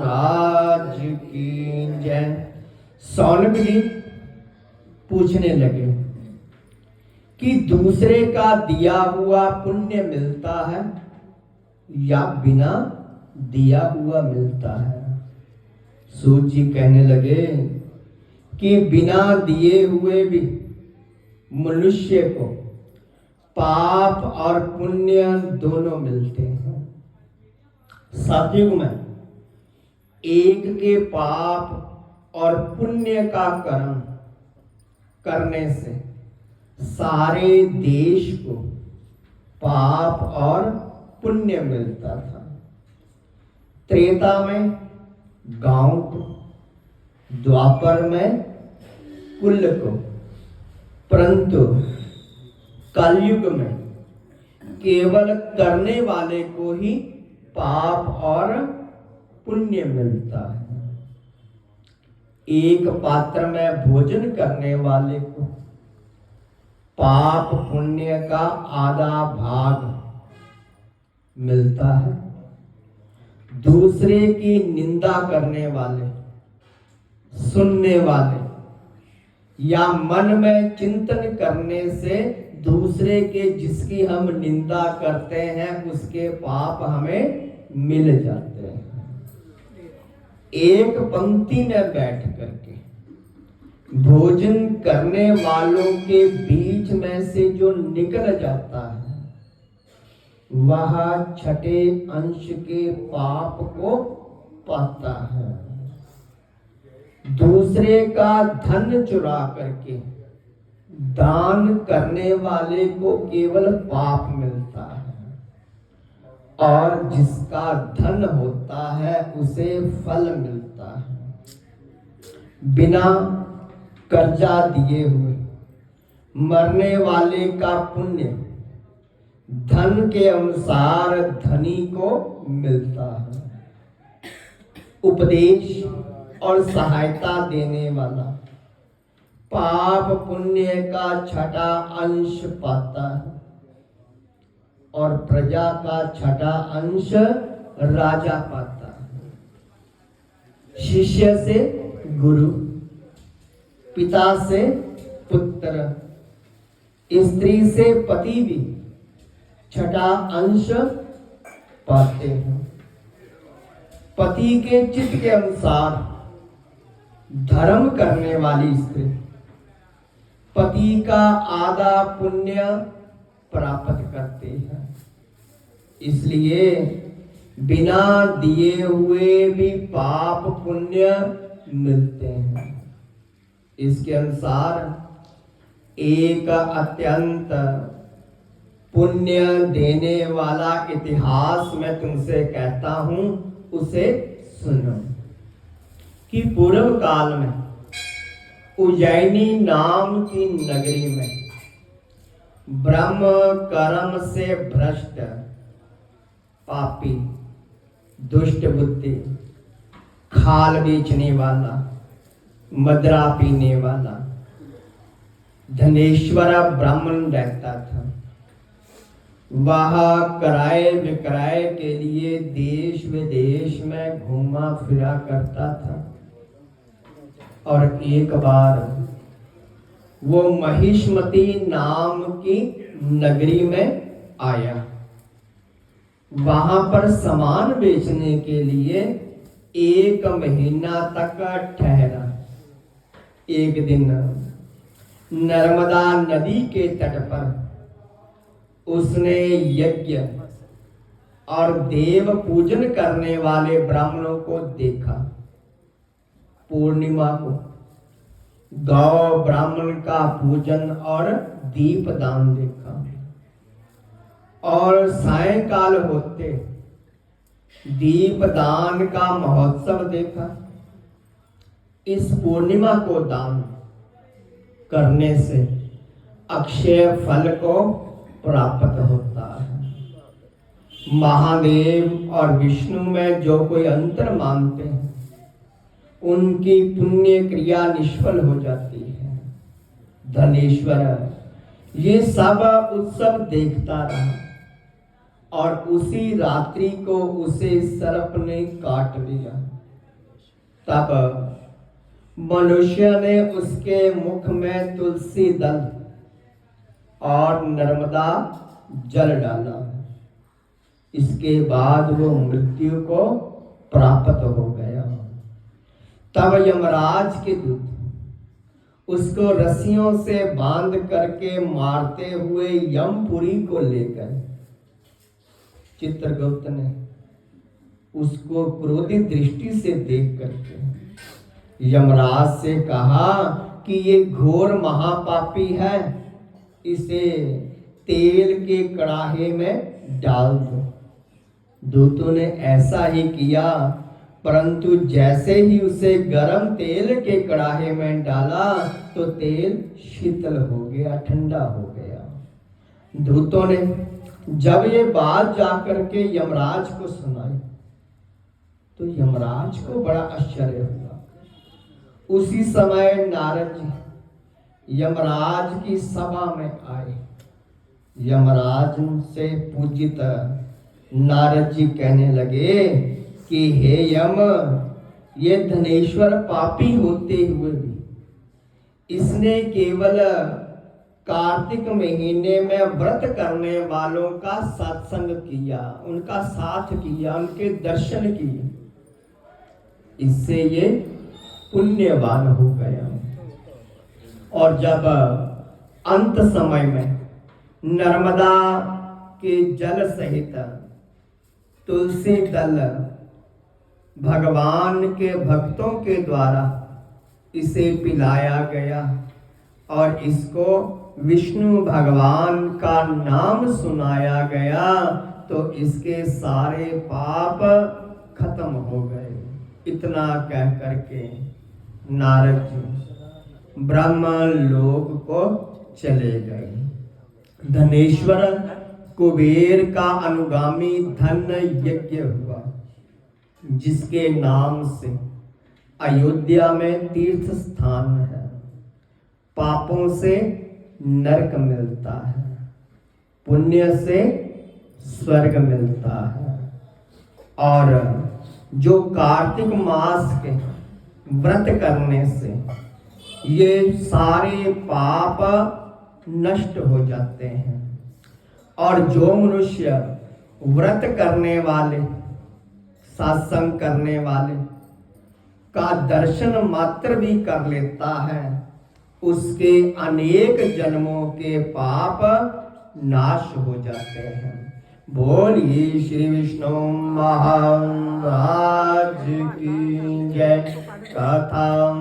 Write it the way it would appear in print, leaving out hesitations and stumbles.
राज की जय। सौनक जी पूछने लगे कि दूसरे का दिया हुआ पुण्य मिलता है या बिना दिया हुआ मिलता है। सूत जी कहने लगे कि बिना दिए हुए भी मनुष्य को पाप और पुण्य दोनों मिलते हैं। सतयुग में एक के पाप और पुण्य का कर्म करने से सारे देश को पाप और पुण्य मिलता था। त्रेता में गांव को, द्वापर में कुल को, परंतु कलयुग में केवल करने वाले को ही पाप और पुण्य मिलता है। एक पात्र में भोजन करने वाले को पाप पुण्य का आधा भाग मिलता है। दूसरे की निंदा करने वाले, सुनने वाले या मन में चिंतन करने से दूसरे के जिसकी हम निंदा करते हैं उसके पाप हमें मिल जाते हैं। एक पंक्ति में बैठ करके भोजन करने वालों के बीच में से जो निकल जाता है वह छठे अंश के पाप को पाता है। दूसरे का धन चुरा करके दान करने वाले को केवल पाप मिलता है और जिसका धन होता है उसे फल मिलता है। बिना कर्जा दिए हुए मरने वाले का पुण्य धन के अनुसार धनी को मिलता है। उपदेश और सहायता देने वाला पाप पुण्य का छठा अंश पाता है और प्रजा का छठा अंश राजा पाता है। शिष्य से गुरु, पिता से पुत्र, स्त्री से पति भी छठा अंश पाते हैं। पति के चित्त के अनुसार धर्म करने वाली स्त्री पति का आधा पुण्य प्राप्त करते हैं। इसलिए बिना दिए हुए भी पाप पुण्य मिलते हैं। इसके अनुसार एक अत्यंत पुण्य देने वाला इतिहास मैं तुमसे कहता हूं, उसे सुनो। कि पूर्व काल में उज्जैनी नाम की नगरी में ब्रह्म कर्म से भ्रष्ट पापी, दुष्ट बुद्धि, खाल बेचने वाला, मदरा पीने वाला धनेश्वर ब्राह्मण रहता था। वह क्रय विक्रय के लिए देश विदेश में घूमा फिरा करता था और एक बार वो महिष्मती नाम की नगरी में आया। वहां पर सामान बेचने के लिए 1 महीना तक ठहरा। एक दिन नर्मदा नदी के तट पर उसने यज्ञ और देव पूजन करने वाले ब्राह्मणों को देखा। पूर्णिमा को गौ ब्राह्मण का पूजन और दीप दान देखा और सायंकाल होते दीप दान का महोत्सव देखा। इस पूर्णिमा को दान करने से अक्षय फल को प्राप्त होता है। महादेव और विष्णु में जो कोई अंतर मानते हैं उनकी पुण्य क्रिया निष्फल हो जाती है। धनेश्वर ये सब उत्सव देखता रहा और उसी रात्रि को उसे सर्प ने काट लिया। तब मनुष्य ने उसके मुख में तुलसी दल और नर्मदा जल डाला। इसके बाद वो मृत्यु को प्राप्त हो गया। तब यमराज के दूत उसको रस्सियों से बांध करके मारते हुए यमपुरी को ले गए। चित्रगुप्त ने उसको क्रोधित दृष्टि से देख करके यमराज से कहा कि ये घोर महापापी है, इसे तेल के कड़ाहे में डाल दो। दूतों ने ऐसा ही किया, परंतु जैसे ही उसे गरम तेल के कड़ाहे में डाला तो तेल शीतल हो गया, ठंडा हो गया। दूतों ने जब ये बात जाकर के यमराज को सुनाई तो यमराज को बड़ा आश्चर्य हुआ। उसी समय नारद जी यमराज की सभा में आए। यमराज से पूजित नारद जी कहने लगे कि हे यम, ये धनेश्वर पापी होते हुए भी इसने केवल कार्तिक महीने में व्रत करने वालों का सत्संग किया, उनका साथ किया, उनके दर्शन किए, इससे ये पुण्यवान हो गया। और जब अंत समय में नर्मदा के जल सहित तुलसी दल भगवान के भक्तों के द्वारा इसे पिलाया गया और इसको विष्णु भगवान का नाम सुनाया गया, तो इसके सारे पाप खत्म हो गए। इतना कह करके नारद जी ब्रह्म लोक को चले गए। धनेश्वर कुबेर का अनुगामी धन यज्ञ हुआ, जिसके नाम से अयोध्या में तीर्थ स्थान है। पापों से नरक मिलता है, पुण्य से स्वर्ग मिलता है। और जो कार्तिक मास के व्रत करने से ये सारे पाप नष्ट हो जाते हैं। और जो मनुष्य व्रत करने वाले, सत्संग करने वाले का दर्शन मात्र भी कर लेता है, उसके अनेक जन्मों के पाप नाश हो जाते हैं। बोलिए श्री विष्णु महाराज की जय। कथा